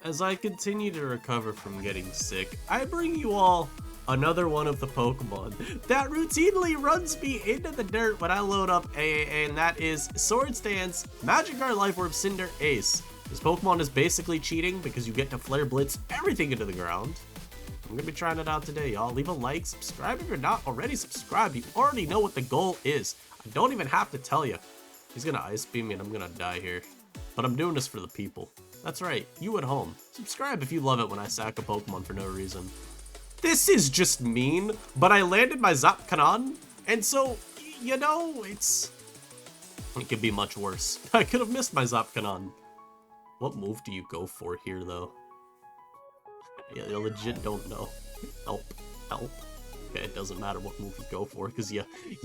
as I continue to recover from getting sick, I bring you all another one of the Pokemon that routinely runs me into the dirt when I load up AAA, and that is Swords Dance Magikarp Life Orb Cinderace. This Pokemon is basically cheating because you get to Flare Blitz everything into the ground. I'm gonna be trying it out today, y'all. Leave a like, subscribe if you're not already subscribed. You already know what the goal is. I don't even have to tell you. He's gonna Ice Beam me and I'm gonna die here. But I'm doing this for the people. That's right, you at home. Subscribe if you love it when I sack a Pokemon for no reason. This is just mean, but I landed my Zap Cannon, and so, you know, it could be much worse. I could have missed my Zap Cannon. What move do you go for here, though? You legit don't know. Help. Help. Okay, it doesn't matter what move you go for, because you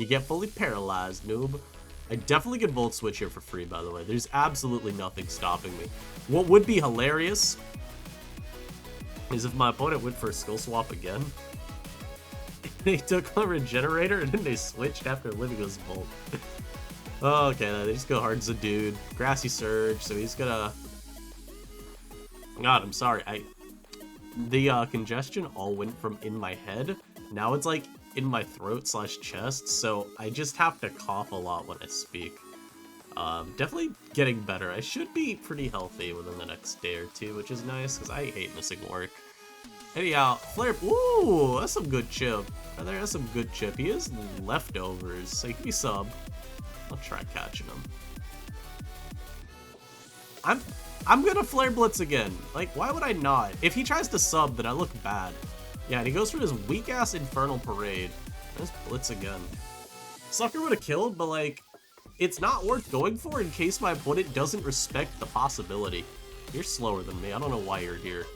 get fully paralyzed, noob. I definitely could Volt Switch here for free, by the way. There's absolutely nothing stopping me. What would be hilarious is if my opponent went for a Skill Swap again. They took a Regenerator and then they switched after living his Volt. Okay, they just go hard as a dude. Grassy Surge, so he's gonna... God, I'm sorry. The congestion all went from in my head. Now it's like in my throat / chest, so I just have to cough a lot when I speak. Definitely getting better. I should be pretty healthy within the next day or two, which is nice, because I hate missing work. Anyhow, Flare... Ooh, that's some good chip. That's some good chip. He is leftovers, so he can be sub. I'll try catching him. I'm gonna Flare Blitz again. Like, why would I not? If he tries to sub, then I look bad. Yeah, and he goes for his weak-ass Infernal Parade. Let's Blitz again. Sucker would have killed, but, like, it's not worth going for in case my opponent doesn't respect the possibility. You're slower than me. I don't know why you're here.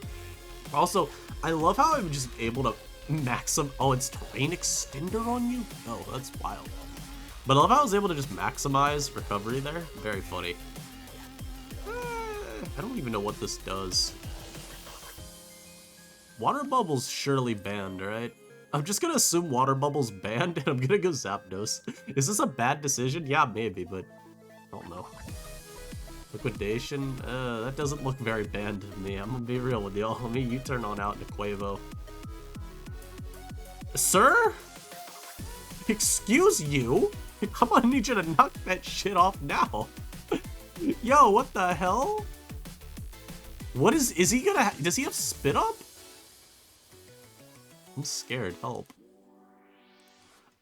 Also, I love how I'm just able to max him. Oh, it's Terrain Extender on you? Oh, that's wild. But I love how I was able to just maximize recovery there. Very funny. I don't even know what this does. Water Bubble's surely banned, right? I'm just gonna assume Water Bubble's banned and I'm gonna go Zapdos. Is this a bad decision? Yeah, maybe, but I don't know. Liquidation? That doesn't look very banned to me. I'm gonna be real with y'all. Let me U-turn on out into Quavo. Sir? Excuse you? I'm gonna need you to knock that shit off now. Yo, what the hell? What is he gonna does he have Spit Up? I'm scared, help.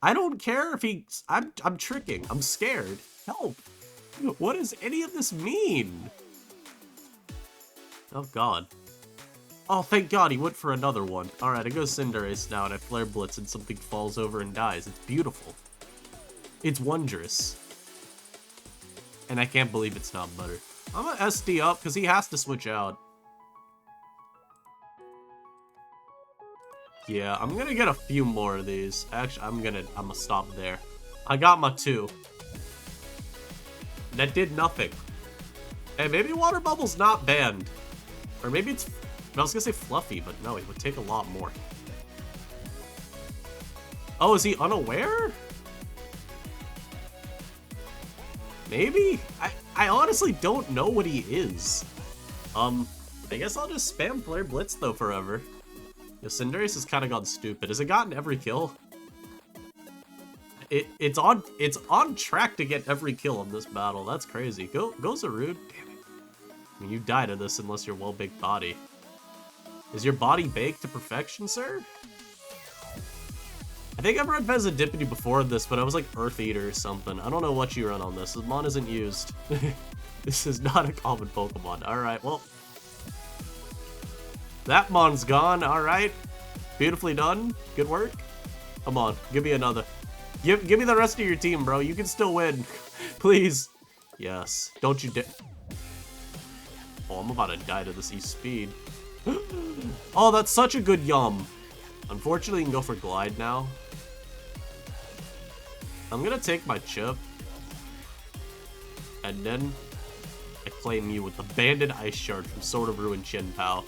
I don't care if I'm tricking, I'm scared, help. What does any of this mean? Oh god. Oh, thank god he went for another one. Alright, I go Cinderace now and I Flare Blitz and something falls over and dies. It's beautiful. It's wondrous. And I can't believe it's not butter. I'm gonna SD up because he has to switch out. Yeah, I'm gonna get a few more of these. Actually, I'm gonna stop there. I got my 2. That did nothing. Hey, maybe Water Bubble's not banned. Or maybe it's... I was gonna say Fluffy, but no, it would take a lot more. Oh, is he unaware? Maybe? I honestly don't know what he is. I guess I'll just spam Flare Blitz, though, forever. Yo, Cinderace has kind of gone stupid. Has it gotten every kill? It's on track to get every kill in this battle. That's crazy. Go Zarude. Damn it. I mean, you die to this unless you're well-baked body. Is your body baked to perfection, sir? I think I've read Vezidipity before this, but I was like Earth Eater or something. I don't know what you run on this. This mon isn't used. This is not a common Pokemon. Alright, well. That mon's gone. Alright. Beautifully done. Good work. Come on. Give me another. Give me the rest of your team, bro. You can still win. Please. Yes. Don't you dare. Oh, I'm about to die to this E-Speed. Oh, that's such a good yum. Unfortunately, you can go for Glide now. I'm gonna take my chip. And then I claim you with the Banded Ice Shard from Sword of Ruin Chin-Pao.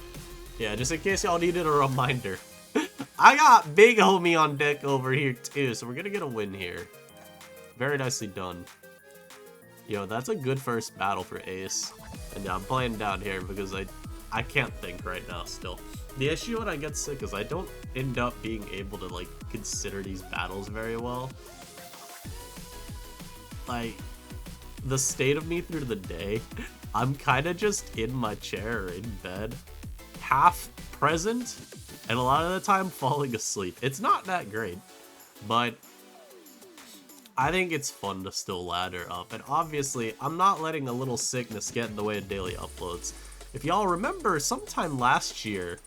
Yeah, just in case y'all needed a reminder. I got big homie on deck over here too, so we're gonna get a win here. Very nicely done. Yo, that's a good first battle for Ace. And I'm playing down here because I can't think right now still. The issue when I get sick is I don't end up being able to, like, consider these battles very well. Like, the state of me through the day, I'm kind of just in my chair or in bed, half present, and a lot of the time falling asleep. It's not that great, but I think it's fun to still ladder up. And obviously, I'm not letting a little sickness get in the way of daily uploads. If y'all remember, sometime last year,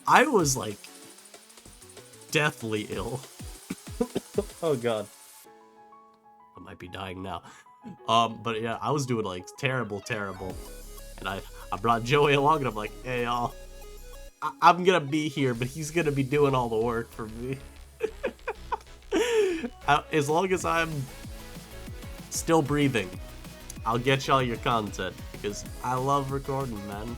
I was, like, deathly ill. Oh, God. I might be dying now. But yeah, I was doing, like, terrible. And I brought Joey along, and I'm like, hey, y'all, I'm gonna be here, but he's gonna be doing all the work for me. As long as I'm still breathing, I'll get y'all your content, because I love recording, man.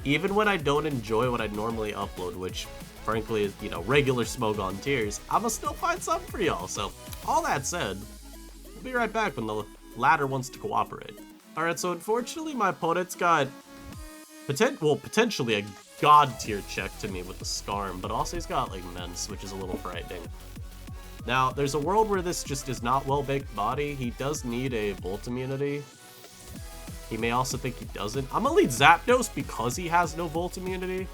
Even when I don't enjoy what I normally upload, which frankly is, you know, regular Smoke on Tears, I'ma still find something for y'all. So all that said, we'll be right back when the ladder wants to cooperate. Alright, so unfortunately my opponent's got potentially a god tier check to me with the Scarm, but also he's got, like, Mence, which is a little frightening. Now, there's a world where this just is not well-baked body. He does need a Volt immunity. He may also think he doesn't. I'm gonna lead Zapdos because he has no Volt immunity.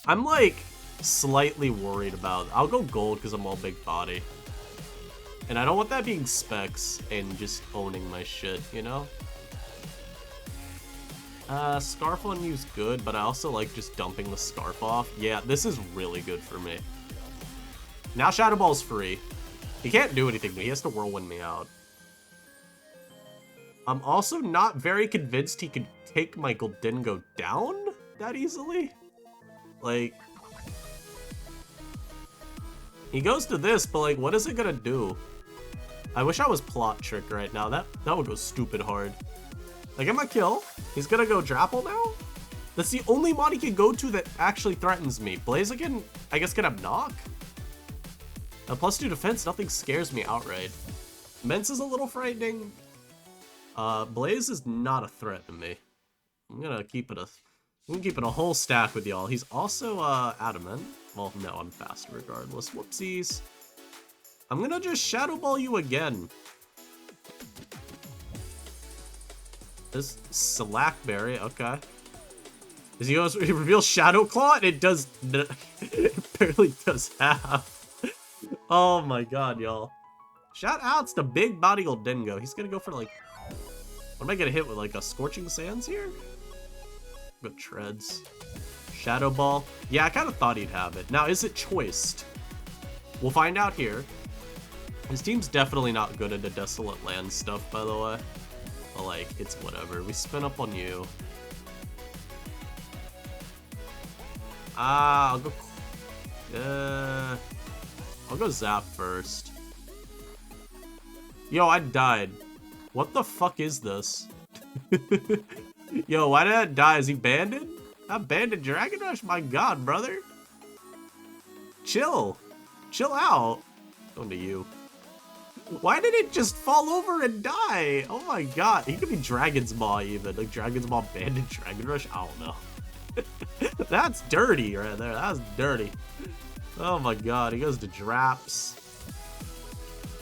I'm, like, slightly worried about... I'll go Gold because I'm all big body. And I don't want that being Specs and just owning my shit, you know? Scarf on you's good, but I also like just dumping the Scarf off. Yeah, this is really good for me. Now Shadow Ball's free. He can't do anything to me. He has to Whirlwind me out. I'm also not very convinced he could take my Gholdengo down that easily. Like, he goes to this, but, like, what is it gonna do? I wish I was Plot Trick right now. That would go stupid hard. Like, I'm gonna kill. He's gonna go Drapple now? That's the only mod he can go to that actually threatens me. Blaziken, I guess, can have Knock? A +2 defense, nothing scares me outright. Mence is a little frightening. Blaze is not a threat to me. I'm gonna keep it a whole stack with y'all. He's also Adamant. Well, no, I'm fast regardless. Whoopsies. I'm gonna just Shadow Ball you again. This Slackberry, okay. Is he reveals Shadow Claw? And it does. It barely does half. Oh my god, y'all. Shout outs to Big Body Gholdengo. He's gonna go for, like, what am I gonna hit with, like, a Scorching Sands here? Good Treads. Shadow Ball. Yeah, I kind of thought he'd have it. Now, is it choiced? We'll find out here. His team's definitely not good at the Desolate Land stuff, by the way. But, like, it's whatever. We spin up on you. I'll go Zap first. Yo, I died. What the fuck is this? Yo, why did I die? Is he banded? I banded Dragon Rush? My god, brother. Chill. Chill out. Going to you. Why did it just fall over and die? Oh my god. He could be Dragon's Maw even. Like Dragon's Maw banded Dragon Rush? I don't know. That's dirty right there. That's dirty. Oh my god. He goes to Draps.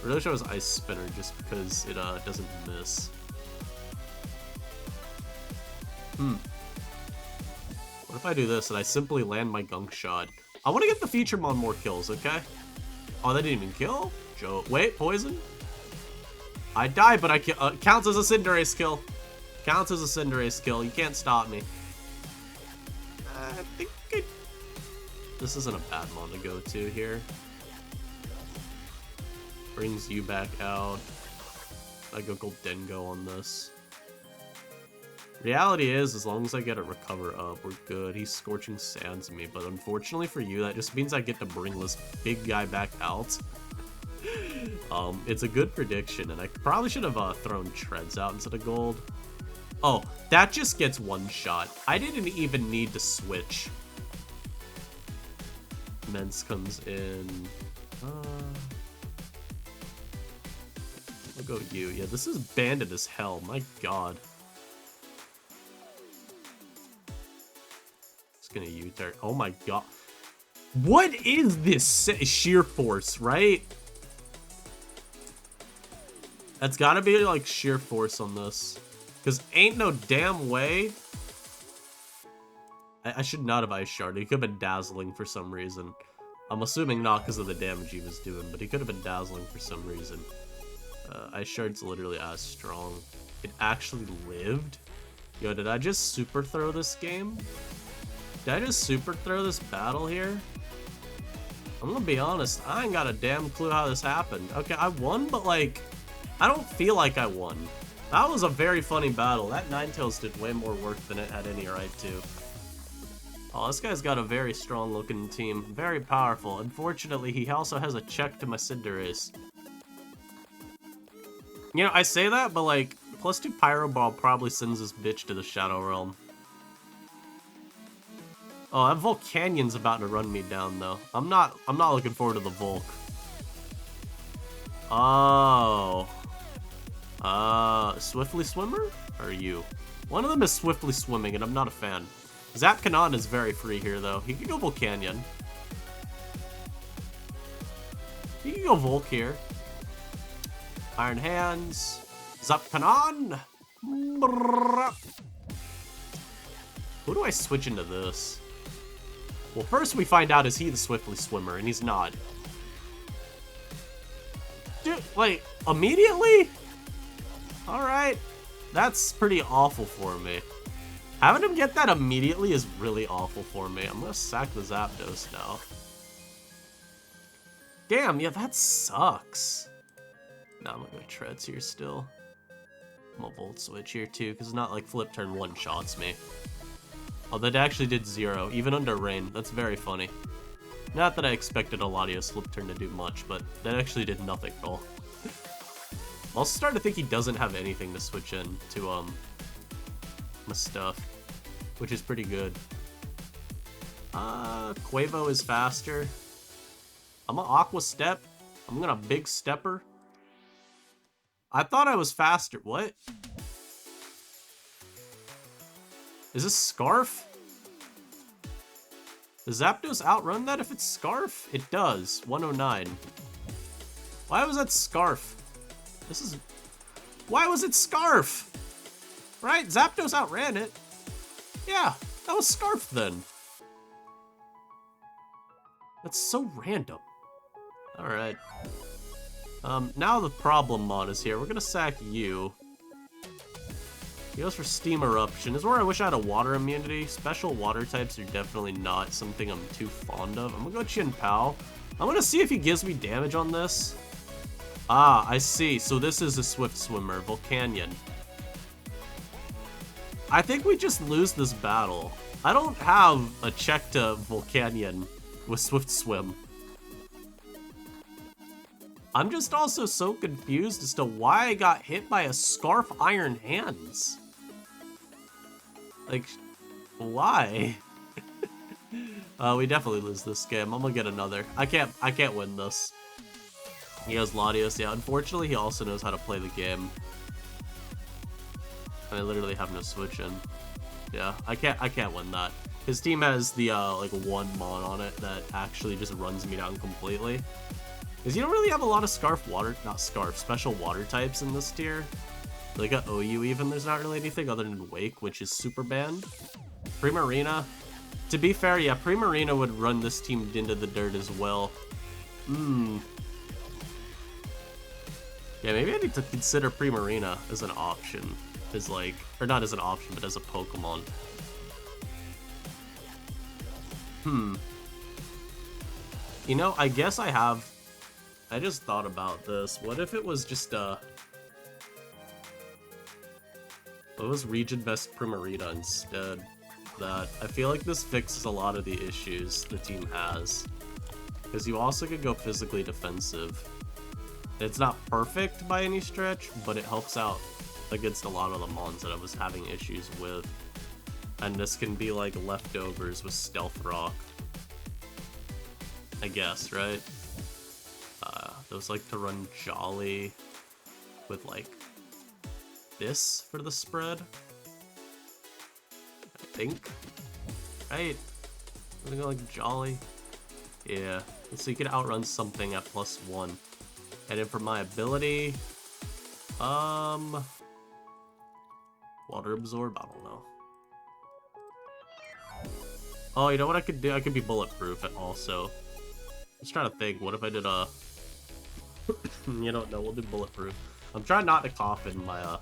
I really shows Ice Spinner just because it doesn't miss. What if I do this and I simply land my Gunk Shot? I want to get the Featuremon more kills, okay? Oh, that didn't even kill? Wait, poison? I died, but I counts as a Cinderace kill. Counts as a Cinderace kill. You can't stop me. I think this isn't a bad mon to go to here. Brings you back out. I go Gholdengo on this. Reality is, as long as I get a Recover up, we're good. He's Scorching Sands me, but unfortunately for you, that just means I get to bring this big guy back out. It's a good prediction, and I probably should have thrown Treads out instead of Gold. Oh, that just gets one shot. I didn't even need to switch. Mence comes in. gonna go you. Yeah, this is banded as hell. My god. Just gonna U-turn. Oh my god. What is this? Sheer force, right? That's gotta be like sheer force on this. Because ain't no damn way. I should not have Ice Shard. He could have been dazzling for some reason. I'm assuming not because of the damage he was doing, but he could have been dazzling for some reason. Ice Shard's literally as strong. It actually lived? Yo, did I just super throw this game? Did I just super throw this battle here? I'm gonna be honest, I ain't got a damn clue how this happened. Okay, I won, but like, I don't feel like I won. That was a very funny battle. That Ninetales did way more work than it had any right to. Oh, this guy's got a very strong looking team. Very powerful. Unfortunately, he also has a check to my Cinderace. You know, I say that, but like, +2 Pyro Ball probably sends this bitch to the Shadow Realm. Oh, that Volcanion's about to run me down though. I'm not looking forward to the Volk. Oh. Swiftly Swimmer? Or you? One of them is Swiftly Swimming, and I'm not a fan. Zapkanon is very free here, though. He can go Volcanion. He can go Volk here. Iron Hands. Zapkanon! Who do I switch into this? Well, first we find out, is he the Swiftly Swimmer? And he's not. Dude, like, immediately? Alright. That's pretty awful for me. Having him get that immediately is really awful for me. I'm gonna sack the Zapdos now. Damn, yeah, that sucks. Nah, I'm gonna go Treads here still. I'm gonna Volt Switch here too, because it's not like Flip Turn one-shots me. Oh, that actually did 0, even under Rain. That's very funny. Not that I expected a Latios Flip Turn to do much, but that actually did nothing at all. I'm also starting to think he doesn't have anything to switch in to, my stuff, which is pretty good. Quavo is faster. I'm an Aqua Step. I'm gonna Big Stepper. I thought I was faster. What? Is this Scarf? Does Zapdos outrun that if it's Scarf? It does. 109. Why was that Scarf? This is... Why was it Scarf? Right? Zapdos outran it. Yeah, that was Scarf then. That's so random. Alright. Now the problem mod is here. We're gonna sack you. He goes for Steam Eruption. This is where I wish I had a water immunity. Special water types are definitely not something I'm too fond of. I'm gonna go Chin Pao. I'm gonna see if he gives me damage on this. Ah, I see. So this is a Swift Swimmer, Volcanion. I think we just lose this battle. I don't have a check to Volcanion with Swift Swim. I'm just also so confused as to why I got hit by a Scarf Iron Hands. Like, why? We definitely lose this game. I'm gonna get another. I can't win this. He has Latios. Yeah, unfortunately, he also knows how to play the game. And I literally have no switch in. Yeah, I can't win that. His team has the like one mon on it that actually just runs me down completely. Because you don't really have a lot of special water types in this tier. Like a OU even, there's not really anything other than Wake, which is super banned. Primarina. To be fair, yeah, Primarina would run this team into the dirt as well. Yeah, maybe I need to consider Primarina as an option. As like, or not as an option, but as a Pokemon. You know, I guess I just thought about this. What if it was just what was Region Best Primarina instead? That I feel like this fixes a lot of the issues the team has. Because you also could go physically defensive. It's not perfect by any stretch, but it helps out against a lot of the mons that I was having issues with. And this can be like leftovers with Stealth Rock. I guess, right? Those like to run Jolly. with like this for the spread. I think. Right? I'm gonna go like Jolly. Yeah. So you can outrun something at +1. And then for my ability, Water Absorb? I don't know. Oh, you know what I could do? I could be bulletproof also. I was trying to think, what if I did a... You don't know, we'll do bulletproof. I'm trying not to cough in my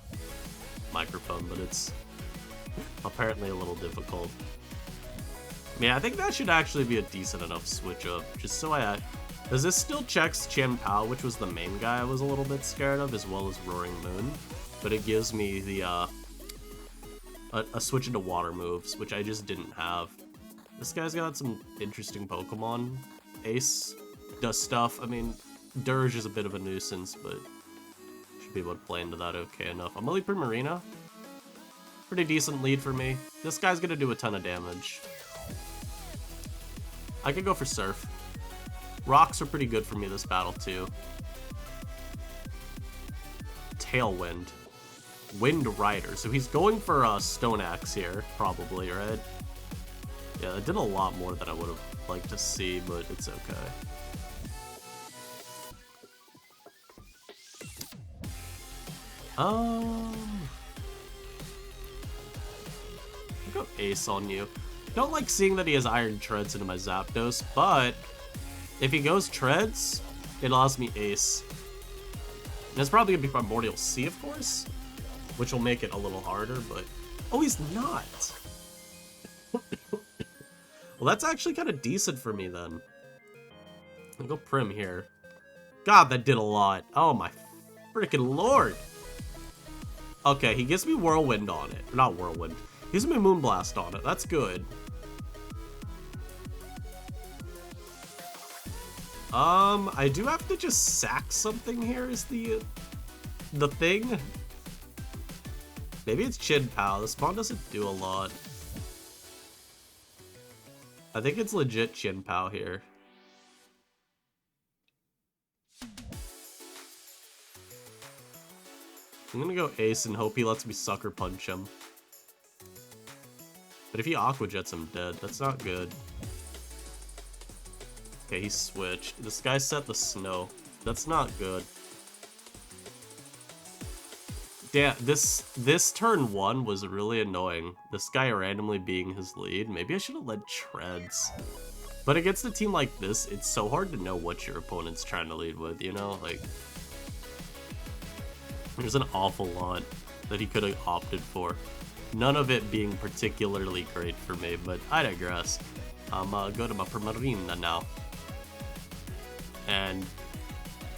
microphone, but it's apparently a little difficult. Yeah, I think that should actually be a decent enough switch up, just so I... Because this still checks Chen Pao, which was the main guy I was a little bit scared of, as well as Roaring Moon. But it gives me the, a switch into water moves, which I just didn't have. This guy's got some interesting Pokemon. Ace does stuff. I mean, Dirge is a bit of a nuisance, but should be able to play into that okay enough. I'm gonna lead Primarina. Pretty decent lead for me. This guy's gonna do a ton of damage. I could go for Surf. Rocks are pretty good for me this battle, too. Tailwind. Wind Rider. So he's going for a Stone Axe here, probably, right? Yeah, it did a lot more than I would have liked to see, but it's okay. I'll go Ace on you. Don't like seeing that he has Iron Treads into my Zapdos, but if he goes Treads, it allows me Ace. And it's probably gonna be Primordial Sea, of course, which will make it a little harder, but... Oh, he's not! Well, that's actually kind of decent for me, then. I'll go Prim here. God, that did a lot. Oh, my freaking lord! Okay, he gives me Whirlwind on it. Not Whirlwind. He gives me Moonblast on it. That's good. I do have to just sack something here is the thing. Maybe it's Chin Pao. This spawn doesn't do a lot. I think it's legit Chin Pao here. I'm gonna go Ace and hope he lets me Sucker Punch him. But if he Aqua Jets, I'm dead. That's not good. Okay, he switched. This guy set the Snow. That's not good. Yeah, this turn 1 was really annoying. This guy randomly being his lead. Maybe I should have led Treads. But against a team like this, it's so hard to know what your opponent's trying to lead with, you know? Like, there's an awful lot that he could have opted for. None of it being particularly great for me, but I digress. I'm go to my Primarina now. And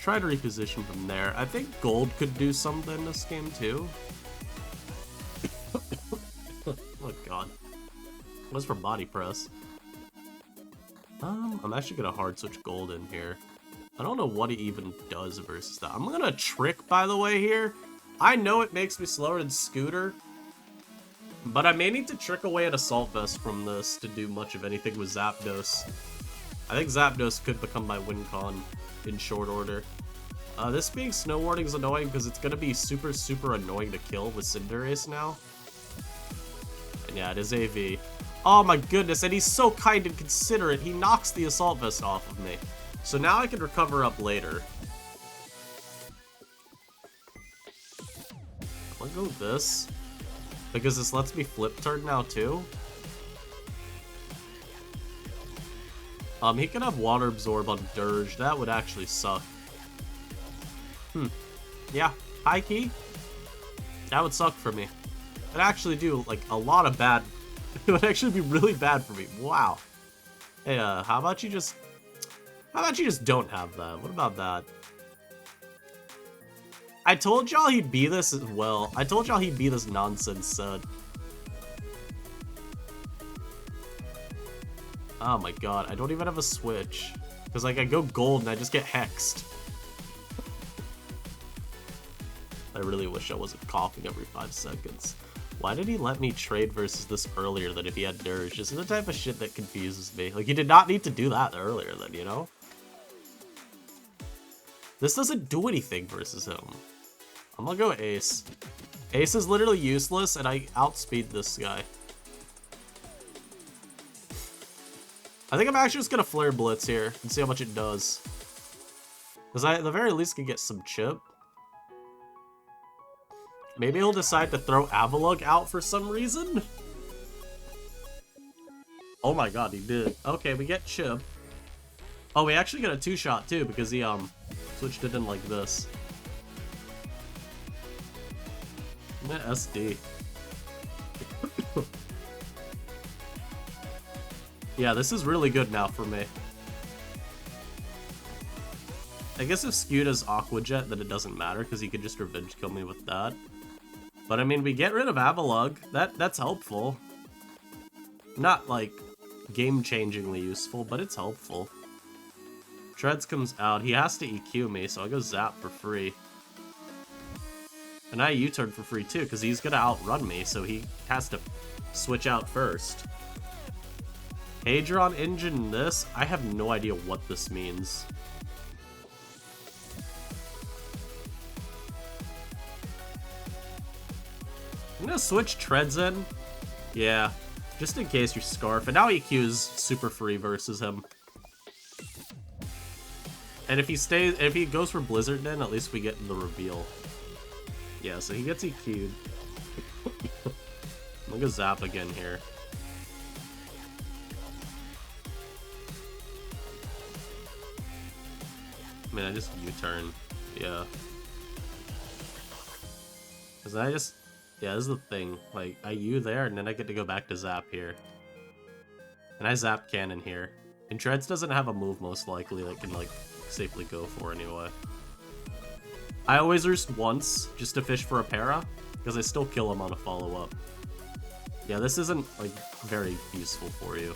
try to reposition from there. I think Gold could do something this game too. Oh god. What's for Body Press? I'm actually gonna hard switch Gold in here. I don't know what he even does versus that. I'm gonna Trick, by the way, here. I know it makes me slower than Scooter, but I may need to trick away an Assault Vest from this to do much of anything with Zapdos. I think Zapdos could become my win con in short order. This being Snow Warding is annoying because it's going to be super, super annoying to kill with Cinderace now. And yeah, it is AV. Oh my goodness, and he's so kind and considerate. He knocks the Assault Vest off of me. So now I can recover up later. I'll go with this, because this lets me flip turn now too. He could have Water Absorb on Dirge. That would actually suck. Yeah, high key. That would suck for me. It'd actually do like a lot of bad. It would actually be really bad for me. Wow. Hey, how about you just don't have that? What about that? I told y'all he'd be this as well. I told y'all he'd be this nonsense set. Oh my god, I don't even have a switch. Because like I go Gold and I just get hexed. I really wish I wasn't coughing every 5 seconds. Why did he let me trade versus this earlier than if he had Dirge? This is the type of shit that confuses me. Like, he did not need to do that earlier then, you know? This doesn't do anything versus him. I'm gonna go Ace. Ace is literally useless, and I outspeed this guy. I think I'm actually just gonna Flare Blitz here and see how much it does. Because I, at the very least, can get some chip. Maybe he'll decide to throw Avalugg out for some reason. Oh my god, he did. Okay, we get chip. Oh, we actually get a 2-shot too because he switched it in like this. I'm gonna SD. Yeah, this is really good now for me. I guess if Skewed has Aqua Jet, then it doesn't matter because he could just revenge kill me with that. But I mean, we get rid of Avalugg. That's helpful. Not like game-changingly useful, but it's helpful. Treads comes out. He has to EQ me, so I'll go Zap for free. And I U-turn for free too, because he's gonna outrun me, so he has to switch out first. Hadron Engine this? I have no idea what this means. I'm gonna switch Treads in. Yeah, just in case you Scarf. And now EQ's super free versus him. And if he goes for Blizzard then, at least we get the reveal. Yeah, so he gets EQ'd. I'm gonna go Zap again here. I mean, I just U-turn. Yeah. Because I just... Yeah, this is the thing. Like, I U there, and then I get to go back to Zap here. And I Zap Cannon here. And Treads doesn't have a move, most likely, that can, like, safely go for anyway. I always roost once, just to fish for a para, because I still kill him on a follow-up. Yeah, this isn't, like, very useful for you.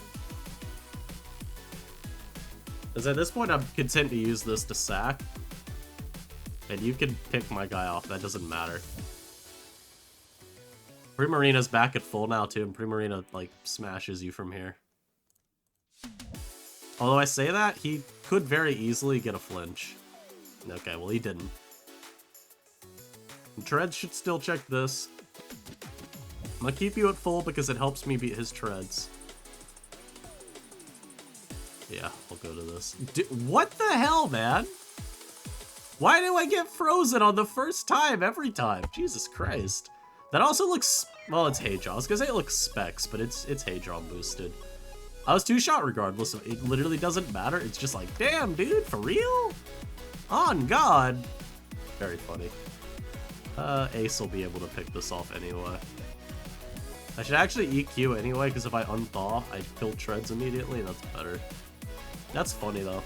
Because at this point, I'm content to use this to sack. And you can pick my guy off, that doesn't matter. Primarina's back at full now, too, and Primarina, like, smashes you from here. Although I say that, he could very easily get a flinch. Okay, well, he didn't. And Treads should still check this. I'm gonna keep you at full because it helps me beat his Treads. Yeah, I'll go to this. What the hell, man? Why do I get frozen on the first time every time? Jesus Christ. That also looks... Well, it's Hadron. I was gonna say it looks Specs, but it's Hadron boosted. I was 2-shot regardless. It literally doesn't matter. It's just like, damn, dude, for real? On God. Very funny. Ace will be able to pick this off anyway. I should actually EQ anyway, because if I unthaw, I kill Treads immediately. That's better. That's funny, though.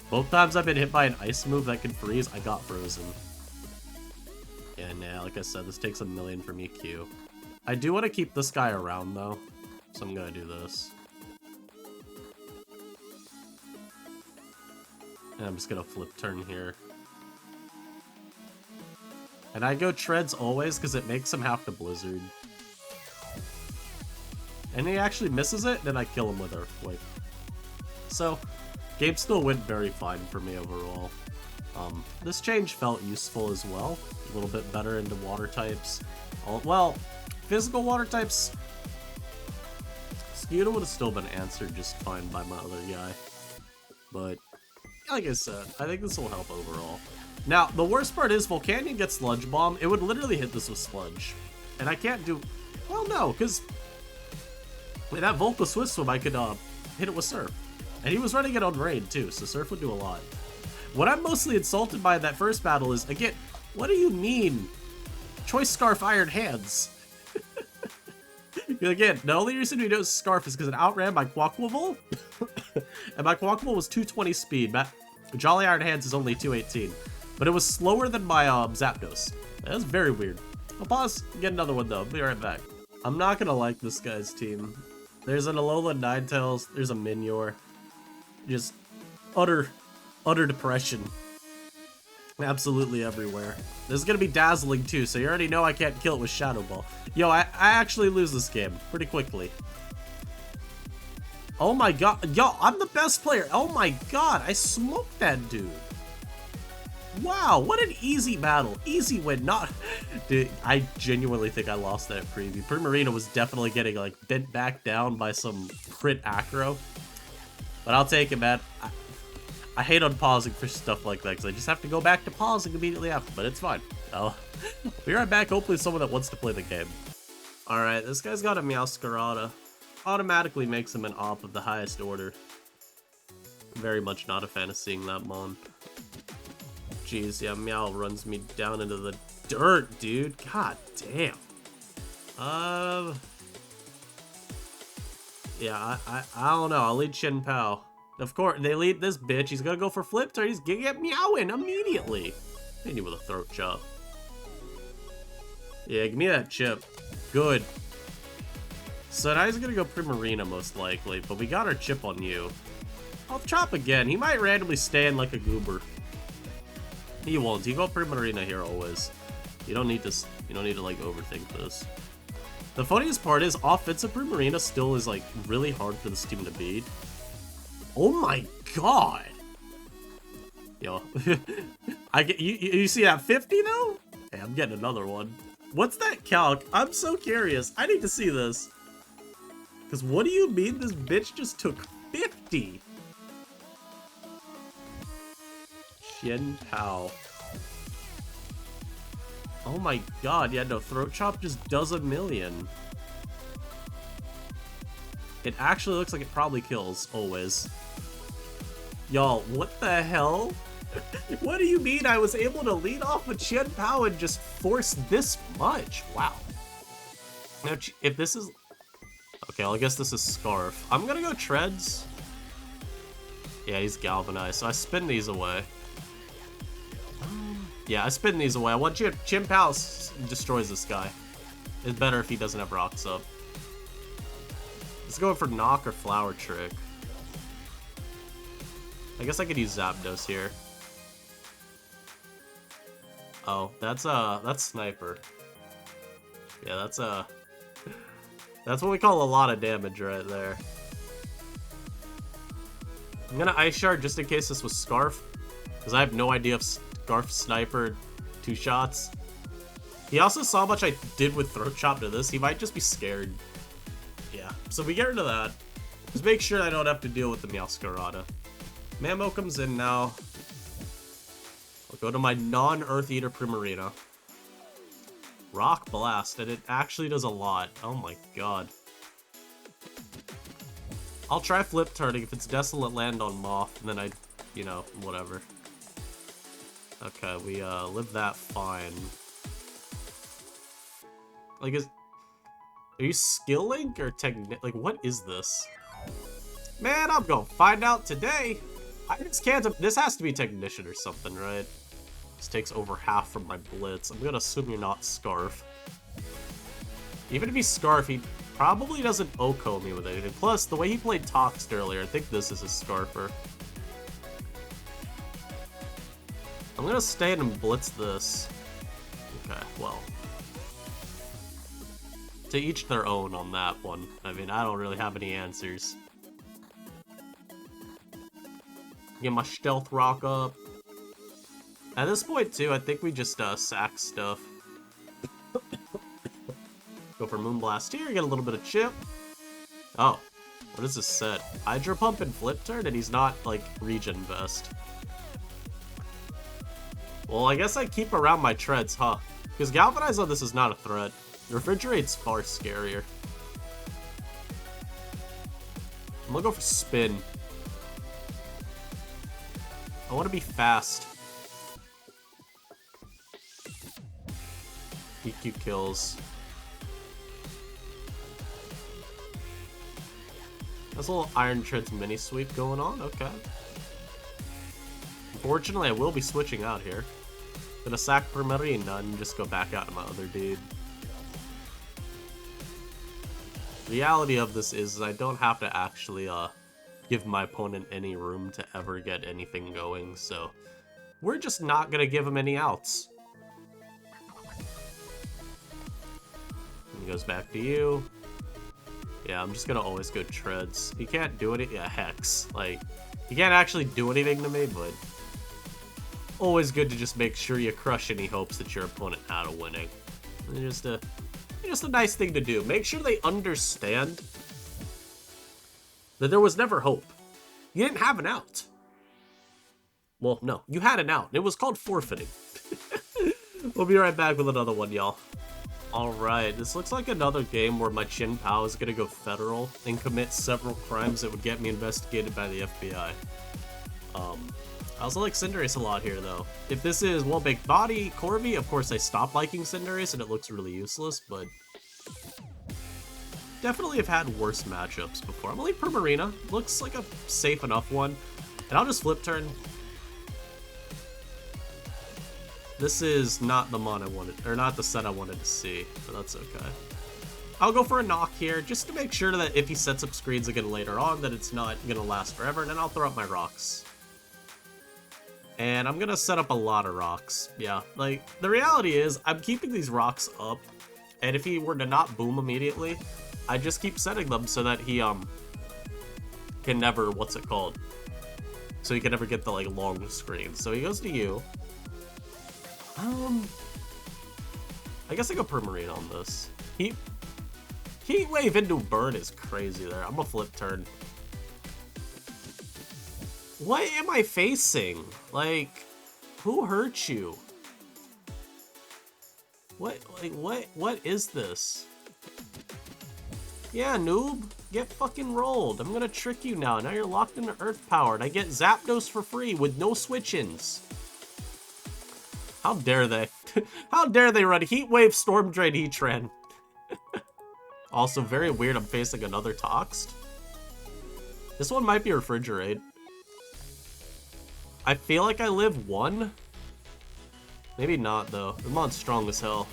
Both times I've been hit by an ice move that can freeze, I got frozen. Yeah, nah, like I said, this takes 1,000,000 from EQ. I do want to keep this guy around, though, so I'm gonna do this. And I'm just gonna flip turn here. And I go Treads always, because it makes him have to Blizzard. And he actually misses it, then I kill him with Earthquake. So, game still went very fine for me overall. This change felt useful as well. A little bit better into water types. Well, physical water types... Scuda would have still been answered just fine by my other guy. But, like I said, I think this will help overall. Now, the worst part is Volcanion gets Sludge Bomb. It would literally hit this with Sludge. And I can't do... Well, no, because... With that Volca Swift Swim, I could hit it with Surf. And he was running it on Raid, too, so Surf would do a lot. What I'm mostly insulted by in that first battle is, again, what do you mean? Choice Scarf Iron Hands. Again, the only reason we know Scarf is because it outran my Quaquaval. And my Quaquaval was 220 speed. Jolly Iron Hands is only 218. But it was slower than my Zapdos. That was very weird. I'll pause and get another one, though. I'll be right back. I'm not gonna like this guy's team. There's an Alola Ninetales. There's a Minior. Just utter depression. Absolutely everywhere. This is gonna be dazzling too, so you already know I can't kill it with Shadow Ball. Yo, I actually lose this game pretty quickly. Oh my god. Yo, I'm the best player. Oh my god, I smoked that dude. Wow, what an easy battle. Easy win. Not... Dude, I genuinely think I lost that preview. Primarina was definitely getting, like, bent back down by some crit acro. But I'll take it, man. I hate unpausing for stuff like that, because I just have to go back to pausing immediately after. But it's fine. I'll be right back. Hopefully someone that wants to play the game. Alright, this guy's got a Meowscarada. Automatically makes him an op of the highest order. Very much not a fan of seeing that mon. Jeez, yeah, Meow runs me down into the dirt, dude. God damn. Yeah, I don't know. I'll lead Shen Pao. Of course, they lead this bitch. He's gonna go for flip turn. He's gonna get Meowing immediately. Hit you with a throat chop. Yeah, give me that chip. Good. So now he's gonna go Primarina most likely, but we got our chip on you. I'll chop again. He might randomly stand like a goober. He won't. You go Primarina here always. You don't need to. You don't need to like overthink this. The funniest part is offensive Primarina still is like really hard for this team to beat. Oh my god. Yo, I get you see that 50 though? Hey, I'm getting another one. What's that calc? I'm so curious. I need to see this. Cause what do you mean this bitch just took 50? Shen Pao. Oh my god, yeah, no, throat chop just does a million. It actually looks like it probably kills, always. Y'all, what the hell? What do you mean I was able to lead off with Shen Pao and just force this much? Wow. Now, if this is... Okay, well, I guess this is Scarf. I'm gonna go Treads. Yeah, he's Galvanized, so I spin these away. Yeah, I spin these away. I want you to... Shen Pao destroys this guy. It's better if he doesn't have rocks up. Let's go for Knock or Flower Trick. I guess I could use Zapdos here. Oh, that's Sniper. Yeah, that's what we call a lot of damage right there. I'm gonna Ice Shard just in case this was Scarf, because I have no idea if Scarf Sniper 2 shots. He also saw how much I did with Throat Chop to this. He might just be scared. Yeah, so we get rid of that. Just make sure I don't have to deal with the Meowscarada. Mammo comes in now. I'll go to my non-Earth Eater Primarina. Rock Blast, and it actually does a lot. Oh my god. I'll try flip turning. If it's Desolate Land on Moth, and then I, you know, whatever. Okay, we live that fine. Like, are you Skill Link or like, what is this? Man, I'm gonna find out today. I just can't. This has to be Technician or something, right? This takes over half from my Blitz. I'm gonna assume you're not Scarf. Even if he's Scarf, he probably doesn't OHKO me with anything. Plus, the way he played Toxed earlier, I think this is a Scarfer. I'm gonna stay in and Blitz this. Okay, well. To each their own on that one. I mean, I don't really have any answers. Get my Stealth Rock up. At this point, too, I think we just sack stuff. Go for Moonblast here, get a little bit of chip. Oh, what is this set? Hydro Pump and Flip Turn, and he's not, like, Regen Vest. Well, I guess I keep around my Treads, huh? Because Galvanize on this is not a threat. Refrigerate's far scarier. I'm gonna go for Spin. I want to be fast. PQ kills. There's a little Iron Treads mini sweep going on. Okay. Unfortunately, I will be switching out here. Gonna sack Primarina and just go back out to my other dude. Reality of this is I don't have to actually give my opponent any room to ever get anything going, so we're just not gonna give him any outs. He goes back to you. Yeah, I'm just gonna always go Treads. He can't do it. Yeah, Hex. Like, he can't actually do anything to me, but always good to just make sure you crush any hopes that your opponent had of winning. Just a nice thing to do. Make sure they understand that there was never hope. You didn't have an out. Well, no, you had an out. It was called forfeiting. We'll be right back with another one, y'all. Alright, this looks like another game where my Chin Pao is gonna go federal and commit several crimes that would get me investigated by the FBI. I also like Cinderace a lot here, though. If this is Well Baked Body, Corvi, of course I stopped liking Cinderace and it looks really useless, but definitely have had worse matchups before. I'm gonna leave Primarina. Looks like a safe enough one. And I'll just flip turn. This is not the mon I wanted, or not the set I wanted to see, but that's okay. I'll go for a knock here, just to make sure that if he sets up screens again later on, that it's not gonna last forever, and then I'll throw up my rocks. And I'm gonna set up a lot of rocks. Yeah, like, the reality is, I'm keeping these rocks up, and if he were to not boom immediately, I just keep setting them so that he, can never, what's it called? So he can never get the, like, long screen. So he goes to you. I guess I go Primarina on this. Heat Wave into Burn is crazy there. I'm gonna flip turn. What am I facing? Like, who hurt you? What is this? Yeah, noob. Get fucking rolled. I'm gonna trick you now. Now you're locked into Earth Power, and I get Zapdos for free with no switch-ins. How dare they? How dare they run Heat Wave, Storm Drain, Heatran? Also, very weird I'm facing another Toxed. This one might be Refrigerate. I feel like I live one. Maybe not, though. The mon's strong as hell.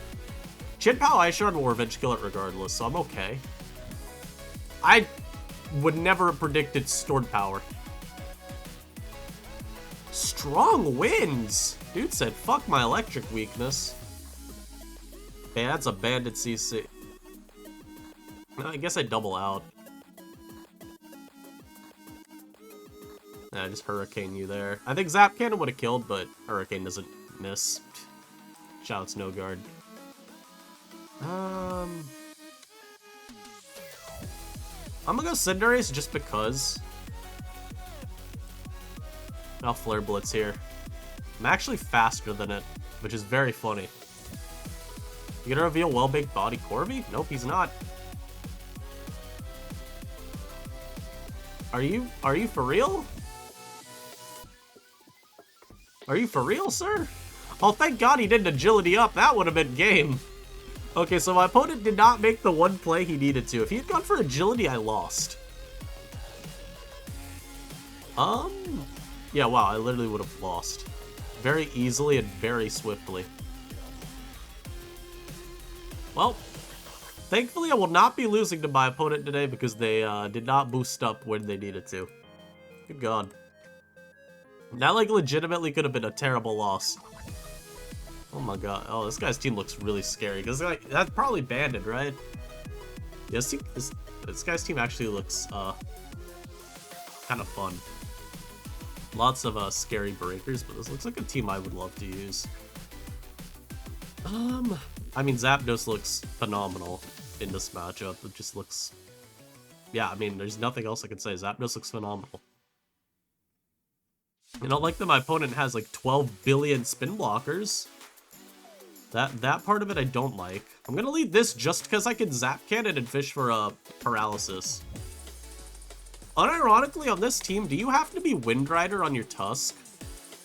Chin Pao Ice Shard will Revenge Kill it regardless, so I'm okay. I would never have predicted Stored Power. Strong winds! Dude said, fuck my electric weakness. Man, that's a Bandit CC. I guess I double out. Nah, just Hurricane you there. I think Zap Cannon would have killed, but Hurricane doesn't miss. Shouts no guard. I'm gonna go Cinderace just because. I'll Flare Blitz here. I'm actually faster than it, which is very funny. You gonna reveal Well Baked Body Corvi? Nope, he's not. Are you for real? Are you for real, sir? Oh, thank God he didn't agility up. That would have been game. Okay, so my opponent did not make the one play he needed to. If he had gone for agility, I lost. Yeah, wow, I literally would have lost. Very easily and very swiftly. Well, thankfully I will not be losing to my opponent today because they did not boost up when they needed to. Good God. That, like, legitimately could have been a terrible loss. Oh my God. Oh, this guy's team looks really scary. Because, like, that's probably Banded, right? Yeah, this guy's team actually looks, kind of fun. Lots of, scary breakers, but this looks like a team I would love to use. I mean, Zapdos looks phenomenal in this matchup. It just looks... Yeah, I mean, there's nothing else I can say. Zapdos looks phenomenal. You know, like that my opponent has like 12 billion spin blockers. That part of it I don't like. I'm gonna leave this just because I can Zap Cannon and fish for a paralysis. Unironically, on this team, do you have to be Wind Rider on your Tusk?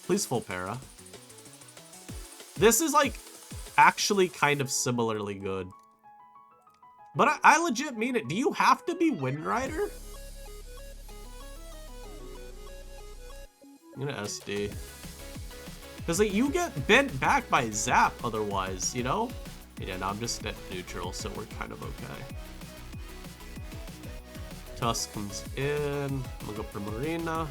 Please full para. This is like actually kind of similarly good. But I legit mean it. Do you have to be Wind Rider? I'm gonna SD. Because like, you get bent back by Zap otherwise, you know? Yeah, no, I'm just at neutral, so we're kind of okay. Tusk comes in. I'm gonna go for Primarina.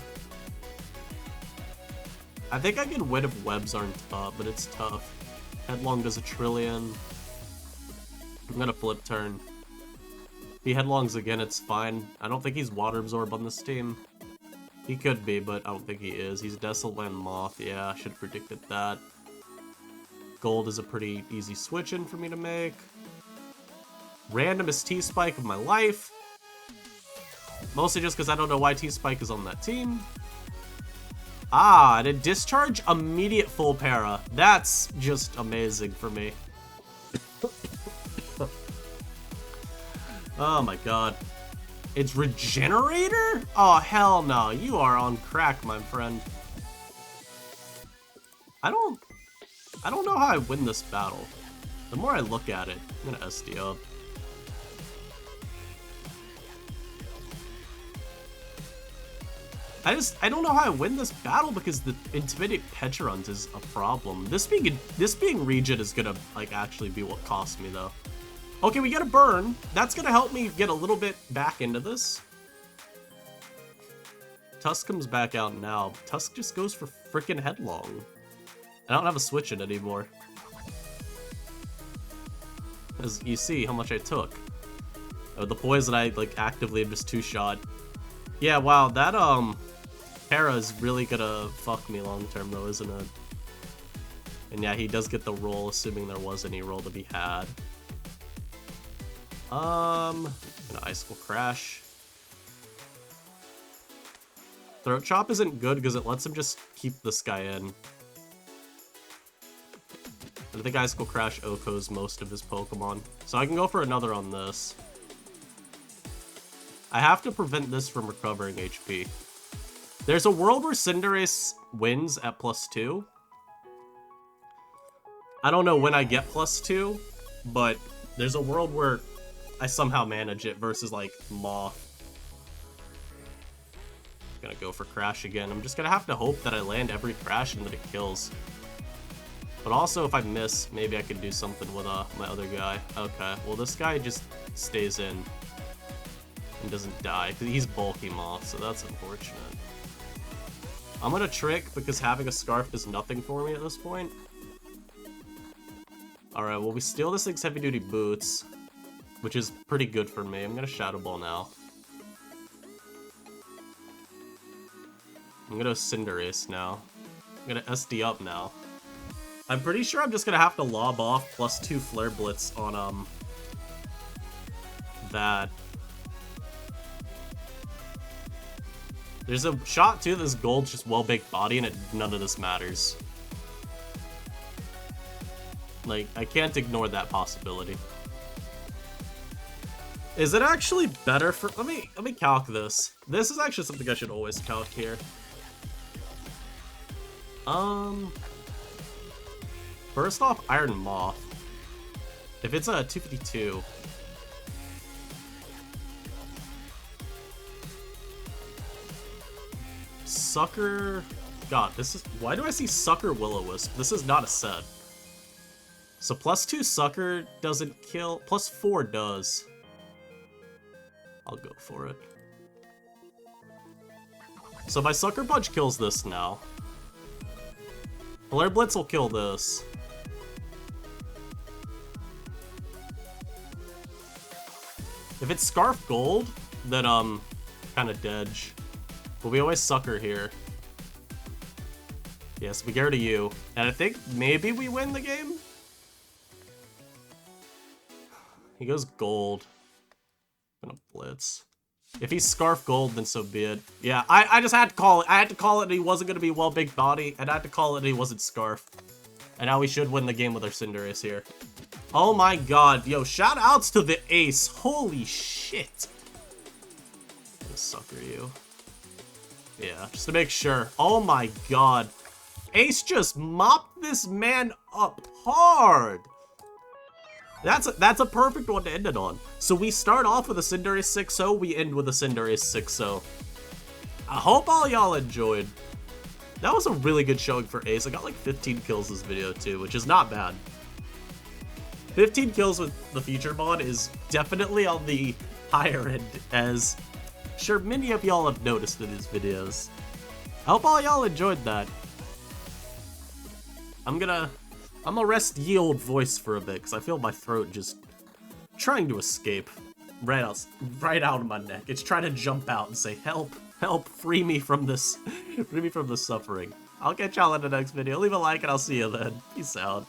I think I can win if webs aren't up, but it's tough. Headlong does a trillion. I'm gonna flip turn. If he headlongs again, it's fine. I don't think he's Water Absorb on this team. He could be, but I don't think he is. He's Desolate Land Moth. Yeah, I should have predicted that. Gold is a pretty easy switch in for me to make. Randomest T-Spike of my life. Mostly just because I don't know why T-Spike is on that team. Ah, to discharge immediate full para. That's just amazing for me. Oh my god. It's Regenerator? Oh, hell no. You are on crack, my friend. I don't know how I win this battle. The more I look at it, I'm gonna SD up. I don't know how I win this battle because the Intimidate Petrons is a problem. This being Regen is gonna like actually be what costs me though. Okay, we get a burn. That's gonna help me get a little bit back into this. Tusk comes back out now. Tusk just goes for freaking Headlong. I don't have a switch in anymore. As you see how much I took. Oh, the poison I like actively am just two-shot. Yeah, wow, that para is really gonna fuck me long term though, isn't it? And yeah, he does get the roll, assuming there was any roll to be had. Gonna Icicle Crash. Throat Chop isn't good because it lets him just keep this guy in. I think Icicle Crash OHKOs most of his Pokemon. So I can go for another on this. I have to prevent this from recovering HP. There's a world where Cinderace wins at +2. I don't know when I get +2, but there's a world where I somehow manage it versus like Moth. Gonna go for Crash again. I'm just gonna have to hope that I land every Crash and that it kills. But also if I miss, maybe I could do something with my other guy. Okay, well this guy just stays in and doesn't die. He's bulky Moth, so that's unfortunate. I'm gonna Trick because having a Scarf does nothing for me at this point. Alright, well we steal this thing's Heavy Duty Boots, which is pretty good for me. I'm gonna Shadow Ball now. I'm gonna Cinderace now. I'm gonna SD up now. I'm pretty sure I'm just gonna have to lob off +2 Flare Blitz on that. There's a shot too, this gold's just well-baked body and none of this matters. Like, I can't ignore that possibility. Is it actually better for... Let me calc this. This is actually something I should always calc here. First off, Iron Moth. If it's a 252... Sucker... God, this is... Why do I see Sucker Will-O-Wisp? This is not a set. So +2 Sucker doesn't kill. +4 does. I'll go for it. So my Sucker Punch kills this now. Flare Blitz will kill this. If it's Scarf Gold, then kind of dead. But we always Sucker here. Yes, we go to you. And I think maybe we win the game? He goes Gold. I'm gonna Blitz. If he's Scarf Gold, then so be it. Yeah, I just had to call it. I had to call it that he wasn't gonna be well-big body, and I had to call it that he wasn't Scarf. And now we should win the game with our Cinderace here. Oh my god. Yo, shout outs to the ace. Holy shit. I'm gonna Sucker you. Yeah, just to make sure. Oh my god. Ace just mopped this man up hard. That's a perfect one to end it on. So we start off with a Cinderace 6-0, we end with a Cinderace 6-0. I hope all y'all enjoyed. That was a really good showing for Ace. I got like 15 kills this video too, which is not bad. 15 kills with the feature mod is definitely on the higher end, as sure many of y'all have noticed in these videos. I hope all y'all enjoyed that. I'm gonna rest ye old voice for a bit, because I feel my throat just trying to escape right out of my neck. It's trying to jump out and say, help. Help free me from this, free me from the suffering. I'll catch y'all in the next video. Leave a like and I'll see you then. Peace out.